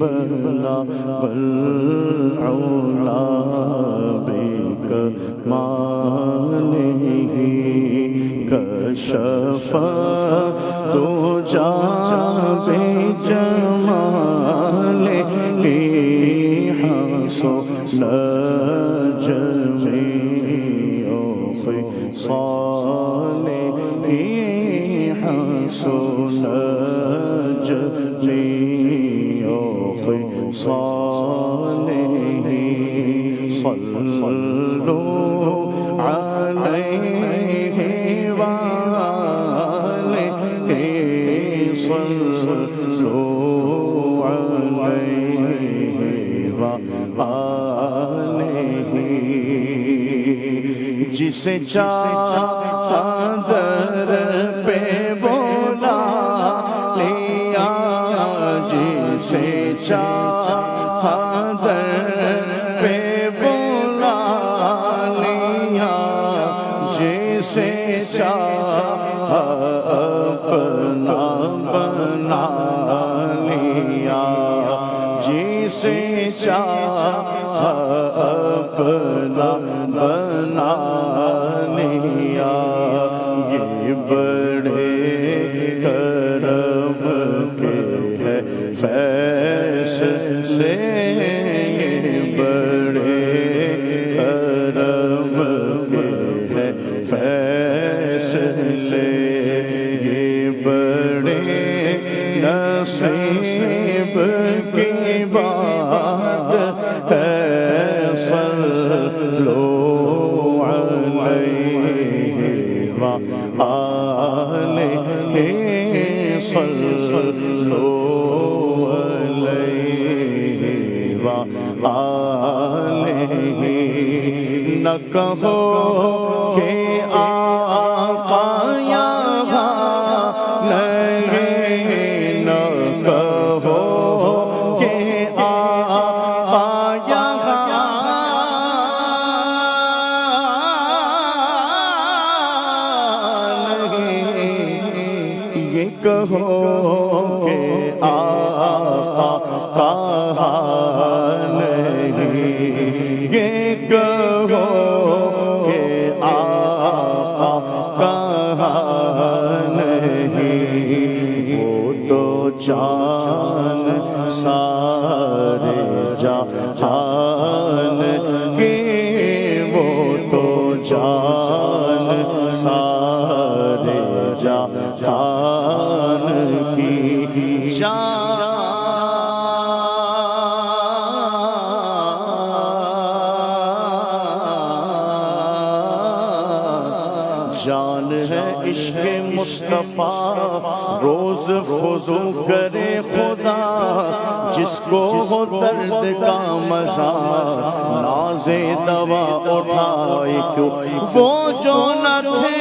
بلغ العلا بکمالہ کشف الدجی بجمالہ حسن جمیع خصالہ حسن جمیع خصالہ صلوا علیہ وآلہ صلوا علیہ وآلہ جسے چادر پہ بولا لیا جسے چادر پہ بولا لیا جسے چاہا اپنا بنا لیا جسے چاہا اپنا بنا لیا یہ بڑے کرم کے ہے فیصلے یہ بڑے کرم کے ہے فیصلے یہ بڑے نصیب کی بات ہے صلوا علیہ وآلہ صلوا علیہ وآلہ نہ کہو کہ آقا یہاں نہیں نہ کہو کہ آقا یہاں نہیں یہ کہو کہ آقا کہاں نہیں یہ کہو کہ آقا کہاں نہیں وہ تو جان سارے جہان کی وہ تو جان سارے جہان کی جان ہے عشق مصطفیٰ روز فضو کرے خدا جس کو ہو درد کا مزہ ناز دوا اٹھائے کیوں وہ جو نہ تھے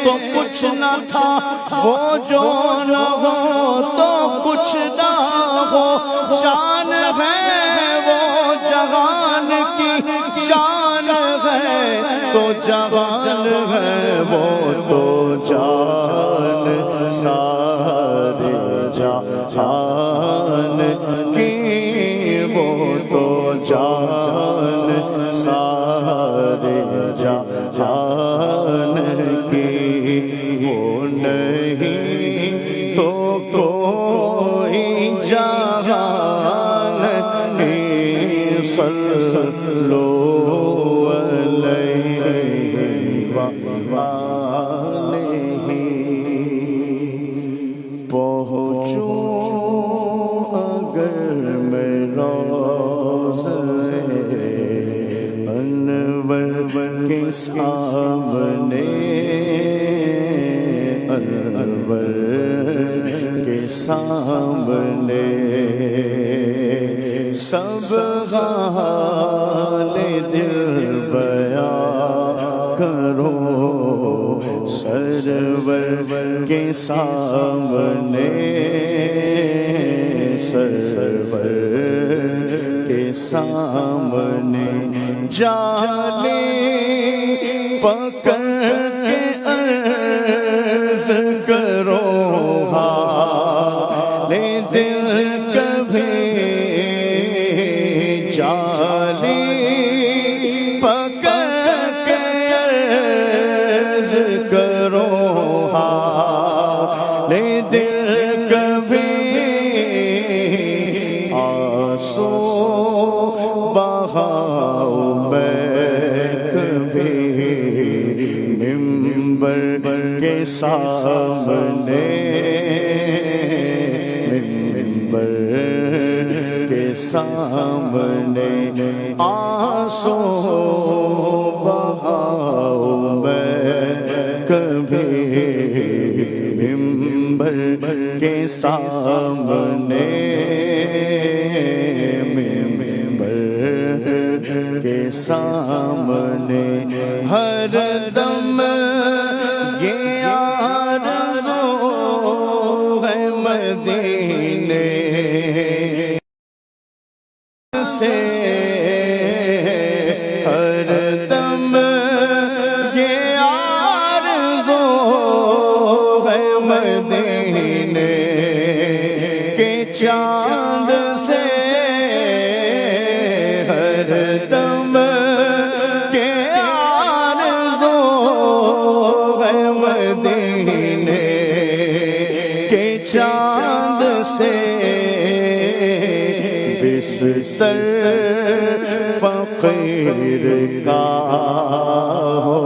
تو کچھ نہ تھا وہ جو نہ ہو تو کچھ نہ ہو شان ہے وہ جہان کی شان ہے تو جہان ہے وہ تو جان سارے جہان کی وہ تو جان سارے جہان کی وہ نہیں تو کوئی جہان نہیں صلوا علیہ وآلہ پہنچوں اگر میں روضہ انور کے سامنے انور کے سامنے سب حال دل بیان کرو سرور کے سامنے سرور کے سامنے جانے پکڑ کے عرض کرو حال دل کبھی کرو حال دل کبھی آنسو بہاؤ میں کبھی منبر کے سامنے منبر کے سامنے آنسو بہاؤ میں کبھی منبر کے سامنے منبر کے سامنے ہر دم یہ آرزو ہے مدینے سے ہر دم یہ آرزو ہے مدینے کے چاند سے ہر دم یہ آرزو ہے مدینے کے چاند سے بستر فقیر کا ہو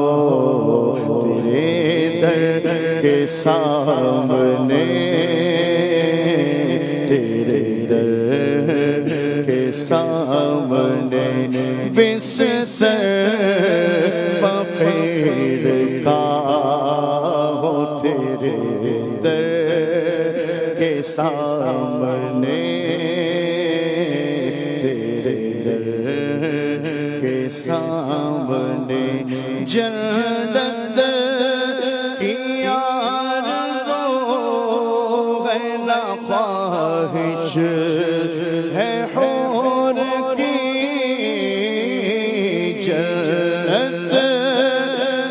تیرے در کے سامنے تیرے در کے سامنے بستر فقیر کا ہو تیرے در کے سامنے سامنے جنت کی آرزو ہے لا خواہش ہے حور کی جنت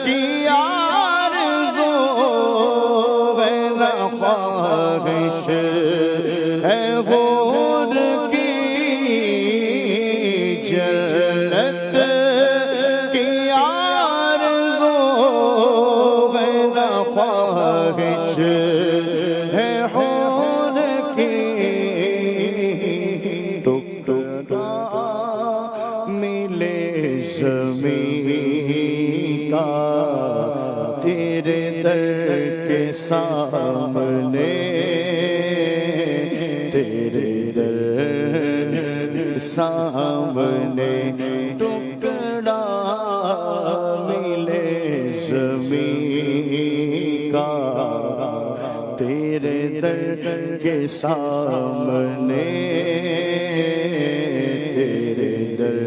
کی آرزو ہے لا خواہش ہے حور کی جنت خواہش ہے حور کی ٹکڑا ملے زمین کا تیرے در کے سامنے تیرے در کے سامنے ٹکڑا ملے زمین کا تیرے در کے سامنے تیرے در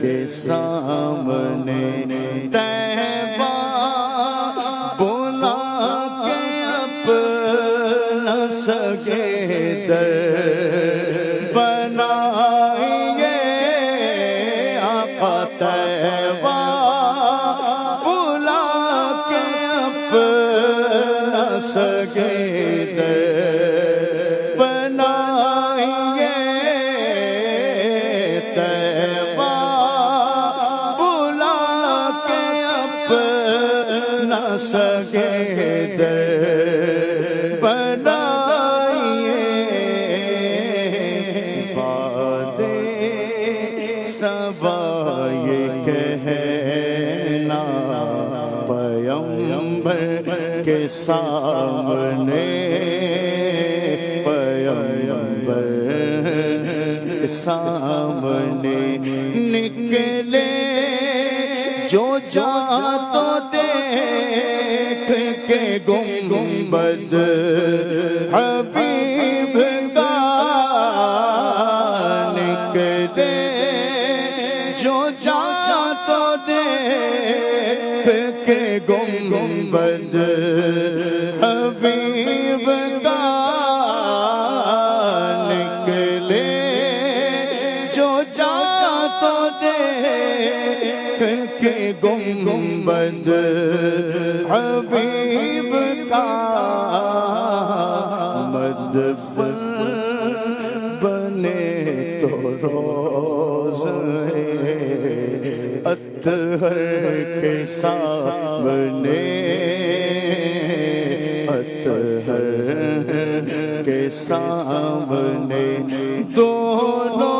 کے سامنے طیبہ بلا کے اپنا سگے در بنائیے آقا طیبہ سگے در بنائیے طیبہ بلا کے اپنا سگے در بنائیے باد صبا یہ کہنا پیغمبر کے سامنے پیغمبر کے سامنے نکلے جو جا تو دیکھ کے گنبد حبیب کا نکلے جو جا تو دیکھ کے گنبد حبیب کا نکلے جو جا تو دیکھ کے گنبد حبیب کا مدفن بنے تو روز اطہر کے کے سامنے اطہر کے سامنے دونوں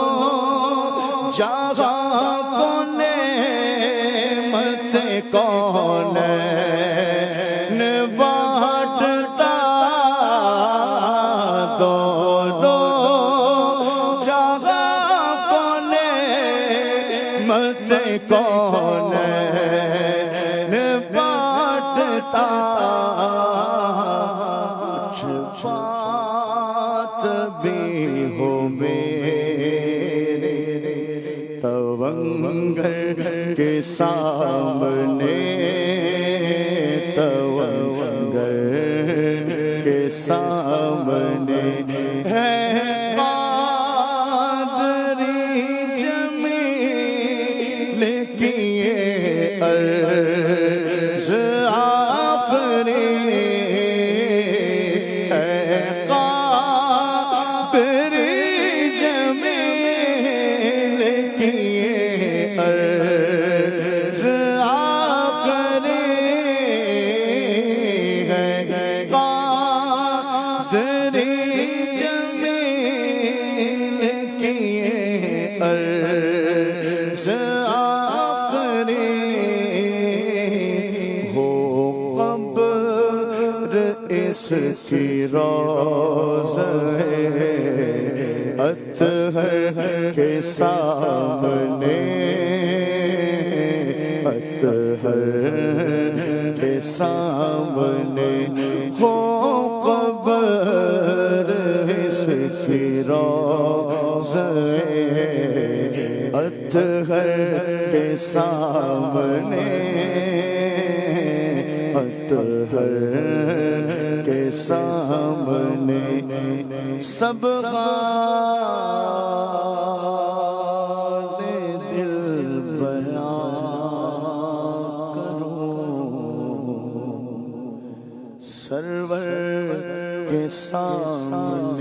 جہاں کو نعمت کونین بانٹتا دونوں جہاں کو نعمت کونین بانٹتا کچھ بات بھی ہو میرے توانگر کے سامنے توانگر کے سامنے ہے قادری جمیل کی یہ عرض آخری ہے قادری جمیل کی یہ عرض آخری ہے قادری جمیل کی یہ عرض آخری ہو قبر اس کی روضہ اطہر کے سامنے اطہر کے سامنے ہو قبر اس کی روضہ اطہر کے سامنے اطہر کے سامنے سب حال دل بیان کروں سرور کے سامنے